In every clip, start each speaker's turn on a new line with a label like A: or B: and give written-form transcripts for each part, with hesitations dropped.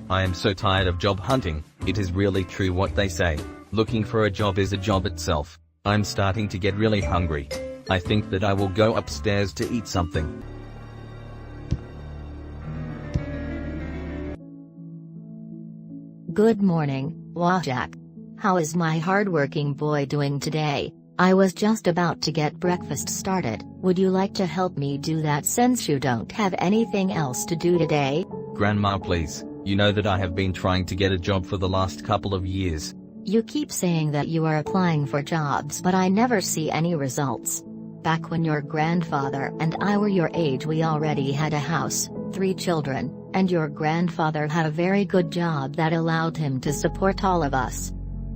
A: I am so tired of job hunting. It is really true what they say. Looking for a job is a job itself. I'm starting to get really hungry. I think that I will go upstairs to eat something.
B: Good morning, Wojak. How is my hardworking boy doing today? I was just about to get breakfast started. Would you like to help me do that since you don't have anything else to do today?
A: Grandma, please. You know that I have been trying to get a job for the last couple of years.
B: You keep saying that you are applying for jobs, but I never see any results. Back when your grandfather and I were your age, we already had a house, 3 children, and your grandfather had a very good job that allowed him to support all of us.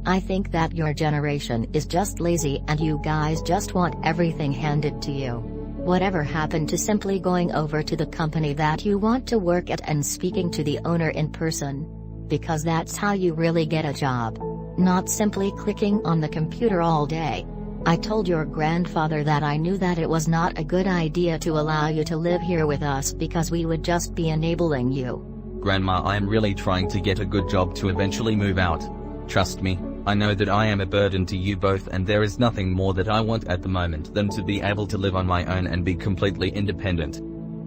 B: I think that your generation is just lazy and you guys just want everything handed to you. Whatever happened to simply going over to the company that you want to work at and speaking to the owner in person? Because that's how you really get a job. Not simply clicking on the computer all day. I told your grandfather that I knew that it was not a good idea to allow you to live here with us because we would just be enabling you.
A: Grandma, I am really trying to get a good job to eventually move out. Trust me, I know that I am a burden to you both, and there is nothing more that I want at the moment than to be able to live on my own and be completely independent.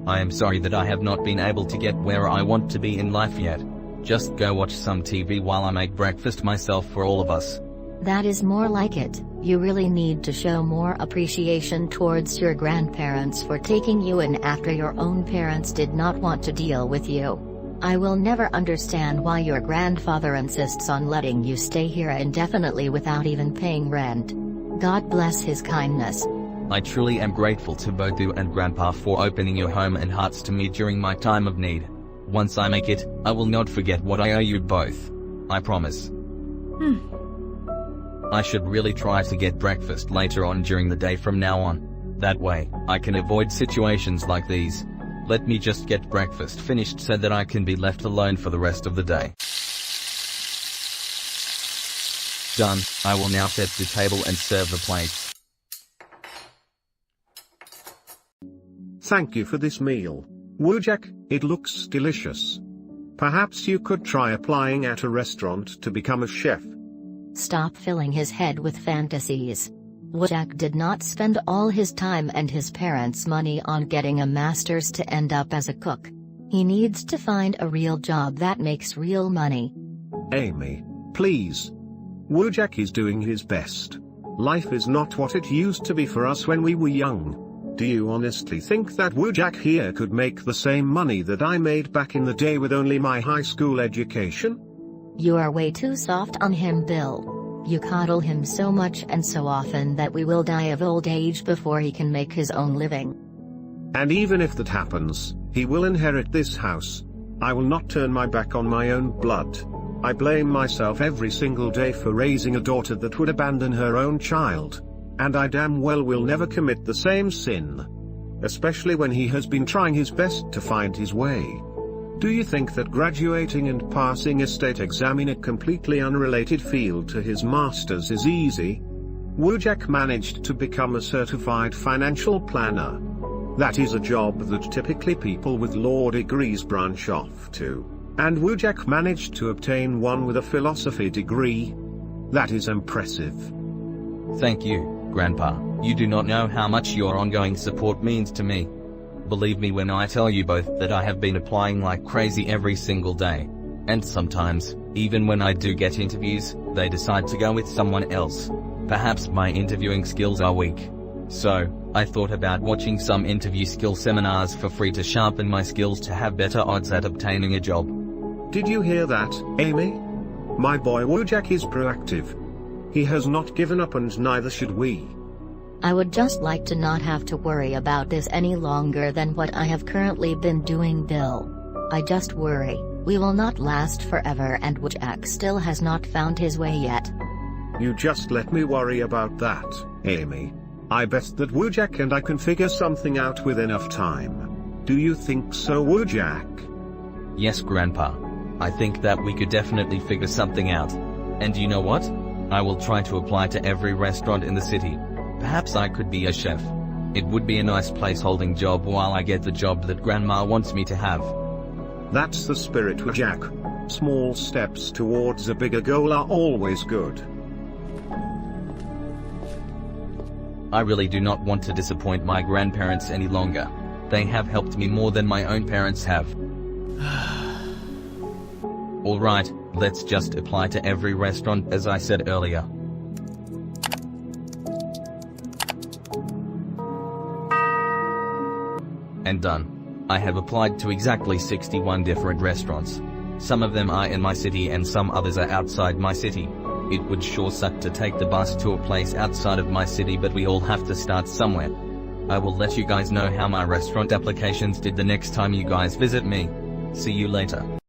A: I am sorry that I have not been able to get where I want to be in life yet. Just go watch some TV while I make breakfast myself for all of us.
B: That is more like it. You really need to show more appreciation towards your grandparents for taking you in after your own parents did not want to deal with you. I will never understand why your grandfather insists on letting you stay here indefinitely without even paying rent. God bless his kindness.
A: I truly am grateful to both you and Grandpa for opening your home and hearts to me during my time of need. Once I make it, I will not forget what I owe you both. I promise. I should really try to get breakfast later on during the day from now on. That way, I can avoid situations like these. Let me just get breakfast finished so that I can be left alone for the rest of the day. Done. I will now set the table and serve the plates.
C: Thank you for this meal, Wojak. It looks delicious. Perhaps you could try applying at a restaurant to become a chef.
B: Stop filling his head with fantasies. Wojak did not spend all his time and his parents' money on getting a master's to end up as a cook. He needs to find a real job that makes real money.
C: Amy, please. Wojak is doing his best. Life is not what it used to be for us when we were young. Do you honestly think that Wojak here could make the same money that I made back in the day with only my high school education?
B: You are way too soft on him, Bill. You coddle him so much and so often that we will die of old age before he can make his own living.
C: And even if that happens, he will inherit this house. I will not turn my back on my own blood. I blame myself every single day for raising a daughter that would abandon her own child. And I damn well will never commit the same sin. Especially when he has been trying his best to find his way. Do you think that graduating and passing a state exam in a completely unrelated field to his master's is easy? Wojak managed to become a certified financial planner. That is a job that typically people with law degrees branch off to. And Wojak managed to obtain one with a philosophy degree. That is impressive.
A: Thank you, Grandpa. You do not know how much your ongoing support means to me. Believe me when I tell you both that I have been applying like crazy every single day. And sometimes, even when I do get interviews, they decide to go with someone else. Perhaps my interviewing skills are weak. So, I thought about watching some interview skill seminars for free to sharpen my skills to have better odds at obtaining a job.
C: Did you hear that, Amy? My boy Wojak is proactive. He has not given up, and neither should we.
B: I would just like to not have to worry about this any longer than what I have currently been doing, Bill. I just worry we will not last forever and Wojak still has not found his way yet.
C: You just let me worry about that, Amy. I bet that Wojak and I can figure something out with enough time. Do you think so, Wojak?
A: Yes, Grandpa. I think that we could definitely figure something out. And you know what? I will try to apply to every restaurant in the city. Perhaps I could be a chef. It would be a nice placeholding job while I get the job that Grandma wants me to have.
C: That's the spirit, Wojak. Small steps towards a bigger goal are always good.
A: I really do not want to disappoint my grandparents any longer. They have helped me more than my own parents have. Alright, let's just apply to every restaurant as I said earlier. And done. I have applied to exactly 61 different restaurants. Some of them are in my city and some others are outside my city. It would sure suck to take the bus to a place outside of my city, but we all have to start somewhere. I will let you guys know how my restaurant applications did the next time you guys visit me. See you later.